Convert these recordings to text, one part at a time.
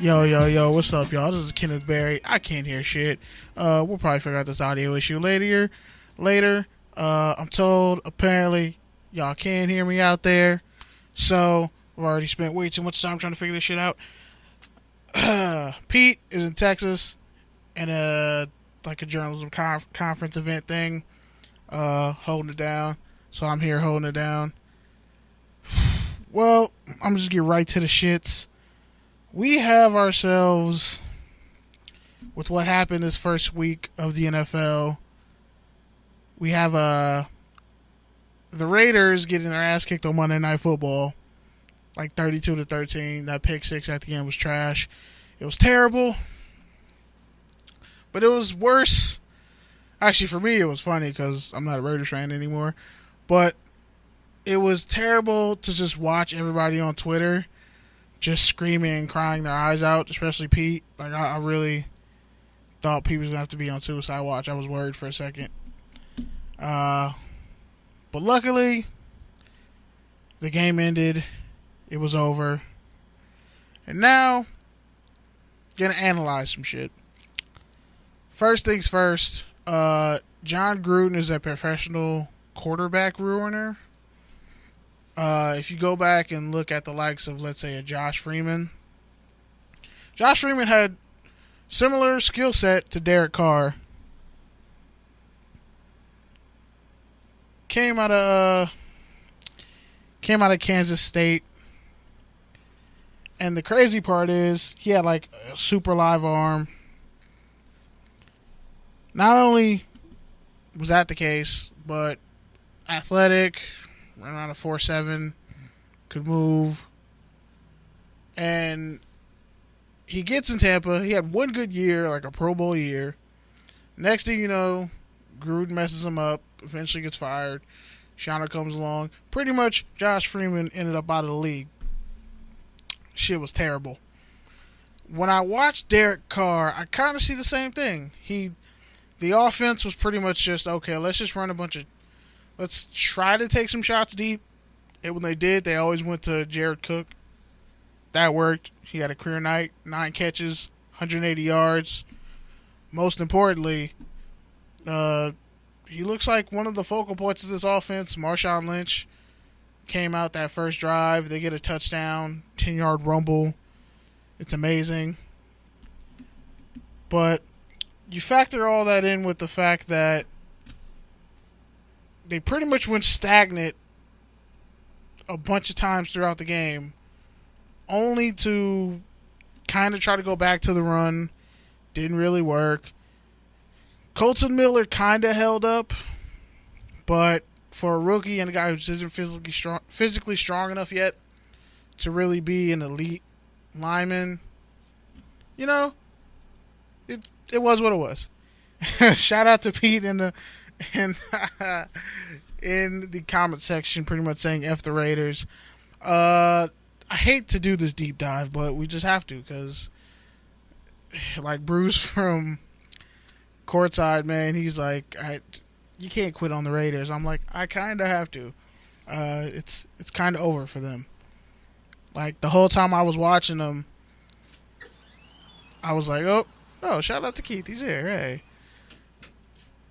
Yo, what's up, y'all? This is Kenneth Berry. I can't hear shit. We'll probably figure out this audio issue later. I'm told, apparently, y'all can hear me out there. So, I've already spent way too much time trying to figure this shit out. Pete is in Texas in a journalism conference event thing, holding it down. So I'm here holding it down. Well, I'm just get right to the shits. We have ourselves, with what happened this first week of the NFL, we have the Raiders getting their ass kicked on Monday Night Football, like 32-13. That pick six at the end was trash. It was terrible, but it was worse. Actually, for me, it was funny because I'm not a Raiders fan anymore. But it was terrible to just watch everybody on Twitter just screaming and crying their eyes out, especially Pete. Like, I really thought Pete was going to have to be on suicide watch. I was worried for a second. But luckily, the game ended. It was over. And now, going to analyze some shit. First things first, John Gruden is a professional quarterback ruiner. If you go back and look at the likes of, let's say, a Josh Freeman had similar skill set to Derek Carr. Came out of Kansas State, and the crazy part is he had like a super live arm. Not only was that the case, but athletic, ran around a 4.7, could move. And he gets in Tampa. He had one good year, like a Pro Bowl year. Next thing you know, Gruden messes him up, eventually gets fired. Shauna comes along. Pretty much Josh Freeman ended up out of the league. Shit was terrible. When I watched Derek Carr, I kind of see the same thing. The offense was pretty much just, okay, let's just run let's try to take some shots deep. And when they did, they always went to Jared Cook. That worked. He had a career night, 9 catches, 180 yards. Most importantly, he looks like one of the focal points of this offense. Marshawn Lynch came out that first drive. They get a touchdown, 10-yard rumble. It's amazing. But you factor all that in with the fact that they pretty much went stagnant a bunch of times throughout the game, only to kind of try to go back to the run. Didn't really work. Colton Miller kind of held up, but for a rookie and a guy who isn't physically strong enough yet to really be an elite lineman, it was what it was. Shout out to Pete in the comment section, pretty much saying F the Raiders. I hate to do this deep dive, but we just have to, because like Bruce from Courtside, man, he's like, you can't quit on the Raiders. I'm like, I kind of have to. It's kind of over for them. Like, the whole time I was watching them, I was like, oh, shout out to Keith, he's here, hey.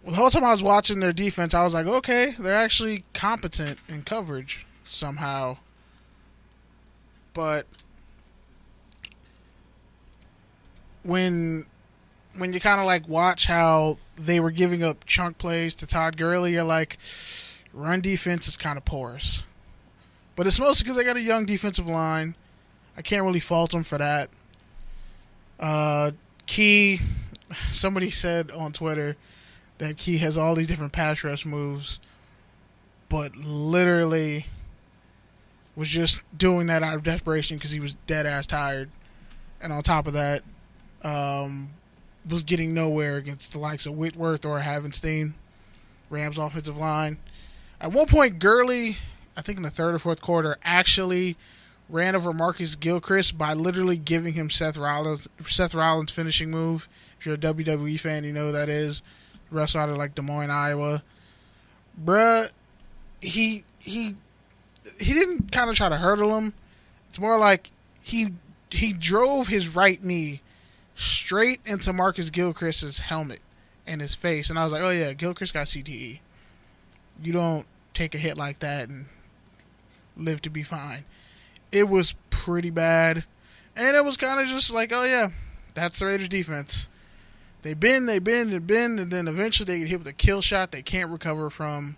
Well, the whole time I was watching their defense, I was like, okay, they're actually competent in coverage somehow. But when you kind of like watch how they were giving up chunk plays to Todd Gurley, you're like, run defense is kind of porous. But it's mostly because they got a young defensive line. I can't really fault them for that. Key, somebody said on Twitter that Key has all these different pass rush moves, but literally was just doing that out of desperation because he was dead ass tired. And on top of that, was getting nowhere against the likes of Whitworth or Havenstein, Rams offensive line. At one point, Gurley, I think in the third or fourth quarter, actually ran over Marcus Gilchrist by literally giving him Seth Rollins' finishing move. If you're a WWE fan, you know who that is. Wrestled out of like Des Moines, Iowa. Bruh, he didn't kind of try to hurdle him. It's more like he he drove his right knee straight into Marcus Gilchrist's helmet and his face, and I was like, oh yeah, Gilchrist got CTE. You don't take a hit like that and live to be fine. It was pretty bad, and it was kind of just like, oh yeah, that's the Raiders defense. They bend, and then eventually they get hit with a kill shot they can't recover from.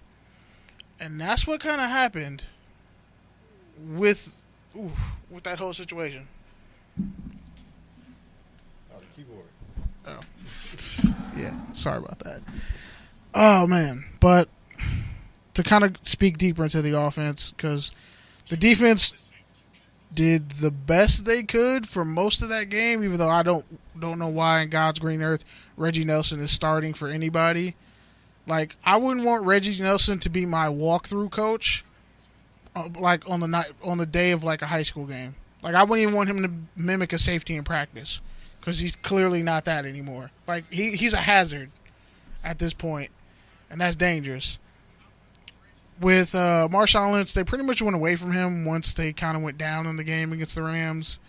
And that's what kind of happened with that whole situation. Oh, the keyboard. Oh. Yeah, sorry about that. Oh, man. But to kind of speak deeper into the offense, because the defense did the best they could for most of that game, even though I don't know why in God's green earth Reggie Nelson is starting for anybody. Like, I wouldn't want Reggie Nelson to be my walkthrough coach, like on the day of like a high school game. Like, I wouldn't even want him to mimic a safety in practice, because he's clearly not that anymore. Like, he's a hazard at this point, and that's dangerous. With Marshawn Lynch, they pretty much went away from him once they kind of went down in the game against the Rams.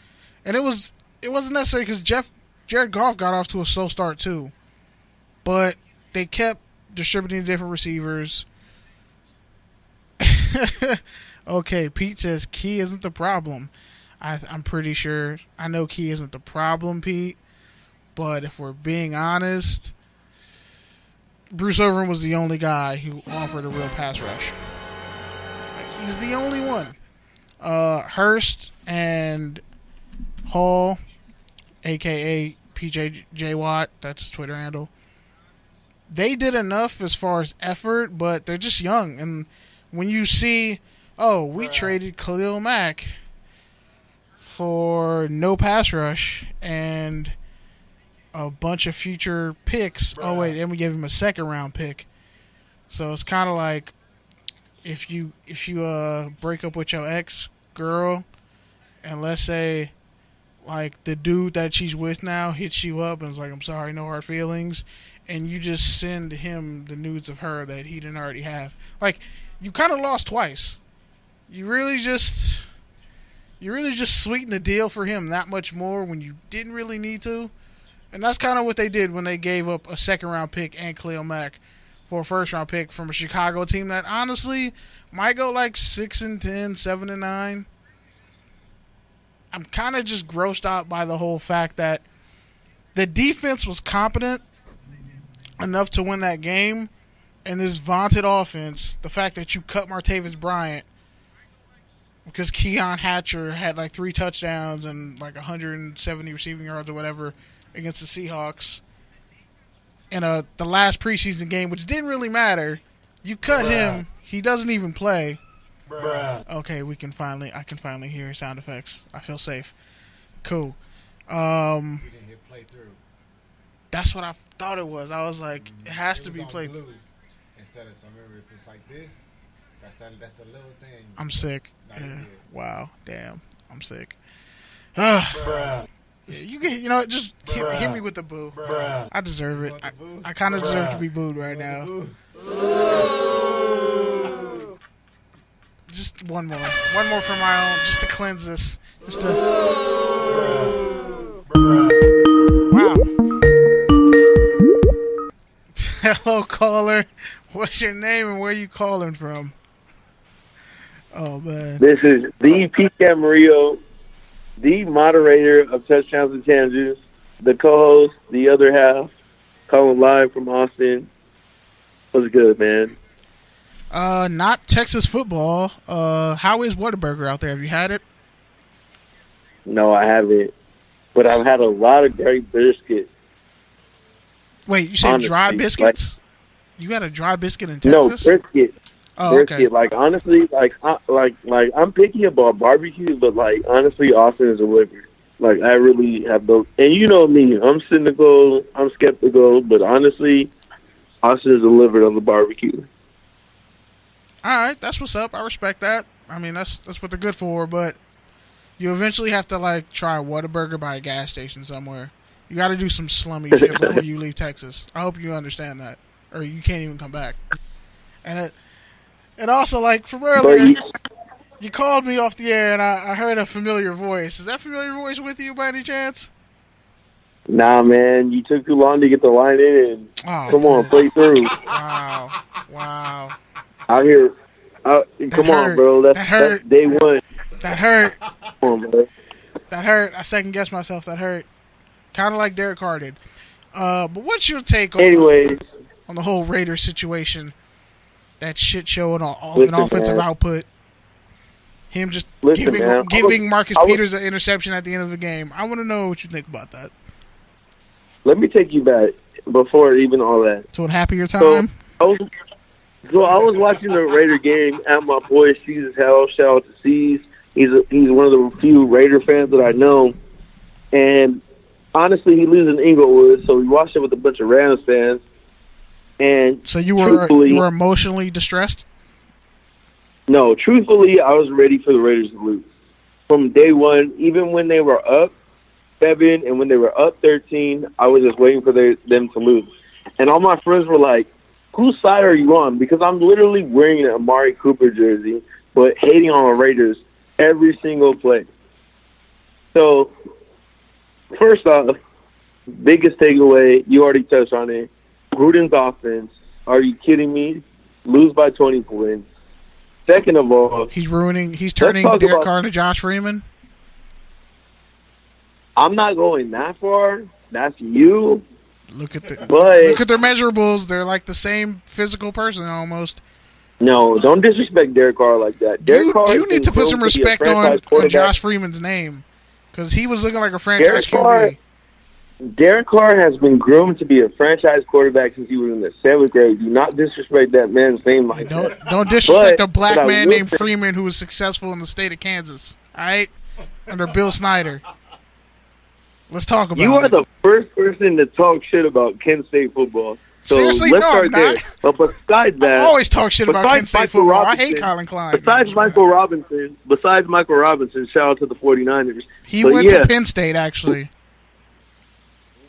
And it wasn't necessary because Jared Goff got off to a slow start too. But they kept distributing to different receivers. Okay, Pete says Key isn't the problem. I'm pretty sure. I know Key isn't the problem, Pete. But if we're being honest, Bruce Irvin was the only guy who offered a real pass rush. Like, he's the only one. Hurst and Hall, a.k.a. PJ Watt, that's his Twitter handle, they did enough as far as effort, but they're just young. And when you see, we traded Khalil Mack for no pass rush and a bunch of future picks. Oh wait, and we gave him a second round pick. So it's kind of like if you break up with your ex girl, and let's say like the dude that she's with now hits you up and is like, I'm sorry, no hard feelings, and you just send him the nudes of her that he didn't already have. Like, you kind of lost twice. You really just sweetened the deal for him that much more when you didn't really need to. And that's kind of what they did when they gave up a second-round pick and Khalil Mack for a first-round pick from a Chicago team that honestly might go like 6-10, 7-9. I'm kind of just grossed out by the whole fact that the defense was competent enough to win that game, and this vaunted offense, the fact that you cut Martavis Bryant because Keon Hatcher had like 3 touchdowns and like 170 receiving yards or whatever against the Seahawks in the last preseason game, which didn't really matter. You cut him. He doesn't even play. Okay, I can finally hear sound effects. I feel safe. Cool. We didn't hit play through. That's what I thought it was. I was like, it has to be played through. Instead of, so remember, if it's like this, that's the little thing. I'm sick. Yeah. Wow. Damn. I'm sick. Yeah, just hit me with the boo. I deserve it. I kind of deserve to be booed right now. Just one more for my own, just to cleanse this. Wow. Hello, caller. What's your name and where you calling from? Oh man. This is the Pete Camarillo, the moderator of Touchdowns and Tangents, the co-host, the other half, calling live from Austin. What's good, man? Not Texas football. How is Whataburger out there? Have you had it? No, I haven't. But I've had a lot of great biscuits. Wait, you said dry biscuits? You got a dry biscuit in Texas? No, brisket. Oh, okay. Like, honestly, I'm picky about barbecue, but like, honestly, Austin is a winner. Like, I really have those. And you know me, I'm cynical, I'm skeptical, but honestly, Austin is delivered on the barbecue. All right, that's what's up. I respect that. I mean, that's what they're good for, but you eventually have to like try a Whataburger by a gas station somewhere. You got to do some slummy shit before you leave Texas. I hope you understand that, or you can't even come back. And also, like from earlier, You called me off the air, and I heard a familiar voice. Is that familiar voice with you by any chance? Nah, man, you took too long to get the line in. Come on, play through. Wow. Out here. Come on, bro. That's day one. That hurt. Come on, bro. That hurt. I second-guessed myself. That hurt. Kind of like Derek Carr did. But what's your take on the whole Raiders situation? That shit show and offensive output. Him just giving Marcus Peters an interception at the end of the game. I want to know what you think about that. Let me take you back before even all that. To a happier time? So I was watching the Raider game at my boy C's house. Shout out to C's. He's one of the few Raider fans that I know. And honestly, he lives in Inglewood, so we watched it with a bunch of Rams fans. And so you were emotionally distressed? No, truthfully, I was ready for the Raiders to lose. From day one, even when they were up 7 and when they were up 13, I was just waiting for them to lose. And all my friends were like, whose side are you on? Because I'm literally wearing an Amari Cooper jersey, but hating on the Raiders every single play. So, first off, biggest takeaway, you already touched on it. Gruden's offense, are you kidding me? Lose by 20 points. Second of all, he's turning Derek Carr into Josh Freeman. I'm not going that far. That's you. Look at their measurables. They're like the same physical person almost. No, don't disrespect Derek Carr like that. You need to put some respect on Josh Freeman's name because he was looking like a franchise QB. Derek Carr has been groomed to be a franchise quarterback since he was in the 7th grade. Do not disrespect that man's name like that. Don't disrespect a black man named Freeman who was successful in the state of Kansas. All right? Under Bill Snyder. Let's talk about it. You are the first person to talk shit about Kent State football. So seriously? let's No, start I'm there. not. But besides that... I always talk shit about Kent State football. I hate Colin Klein. Besides Michael Robinson, shout out to the 49ers. He went to Penn State, actually.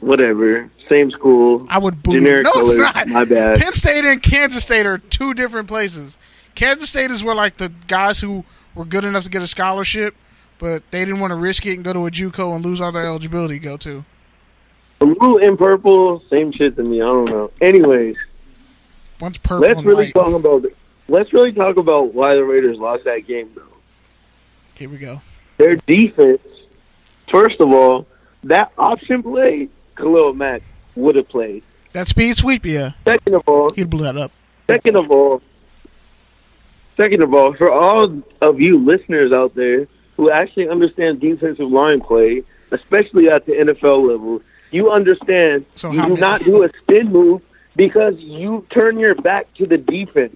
Whatever. Same school. I would boo. Generic It's not. My bad. Penn State and Kansas State are two different places. Kansas State is where like the guys who were good enough to get a scholarship, but they didn't want to risk it and go to a JUCO and lose all their eligibility to go to. Blue and purple, same shit to me. I don't know. Anyways, one's purple. Let's really talk about why the Raiders lost that game, though. Here we go. Their defense. First of all, that option play, Khalil Mack would have played. That speed sweep, yeah. Second of all, he'd blew that up. Second of all, for all of you listeners out there who actually understand defensive line play, especially at the NFL level, you understand you do not do a spin move because you turn your back to the defense.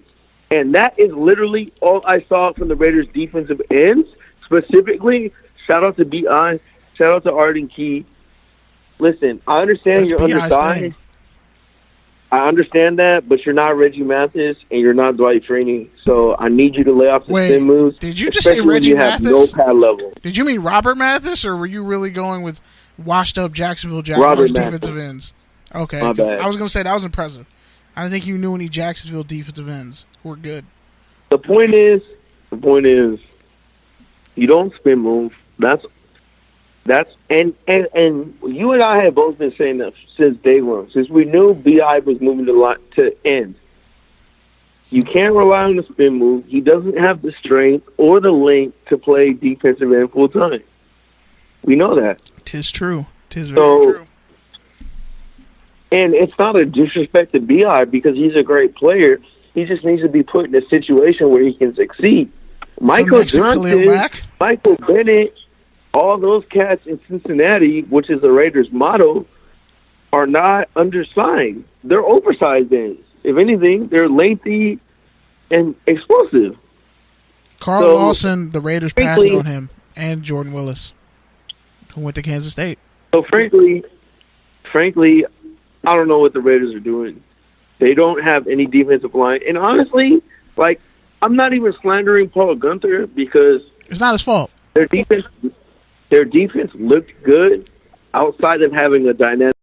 And that is literally all I saw from the Raiders' defensive ends. Specifically, shout out to B.I., shout out to Arden Key. Listen, I understand you're undersized. I understand that, but you're not Reggie Mathis and you're not Dwight Freeney. So I need you to lay off the spin moves. Did you just say Reggie Mathis? You have no pad level. Did you mean Robert Mathis, or were you really going with washed-up Jacksonville Jaguars defensive ends? Okay, my bad. I was going to say that was impressive. I don't think you knew any Jacksonville defensive ends who were good. The point is, you don't spin move. And you and I have both been saying that since day one, since we knew B.I. was moving to end. You can't rely on the spin move. He doesn't have the strength or the length to play defensive end full time. We know that. Tis true. Tis very true. And it's not a disrespect to B.I. because he's a great player. He just needs to be put in a situation where he can succeed. Michael Johnson, Michael Bennett, all those cats in Cincinnati, which is the Raiders' motto, are not undersized. They're oversized ends. If anything, they're lengthy and explosive. Carl Lawson, the Raiders passed on him, and Jordan Willis, who went to Kansas State. So frankly, I don't know what the Raiders are doing. They don't have any defensive line. And honestly, I'm not even slandering Paul Gunther because it's not his fault. Their defense looked good outside of having a dynamic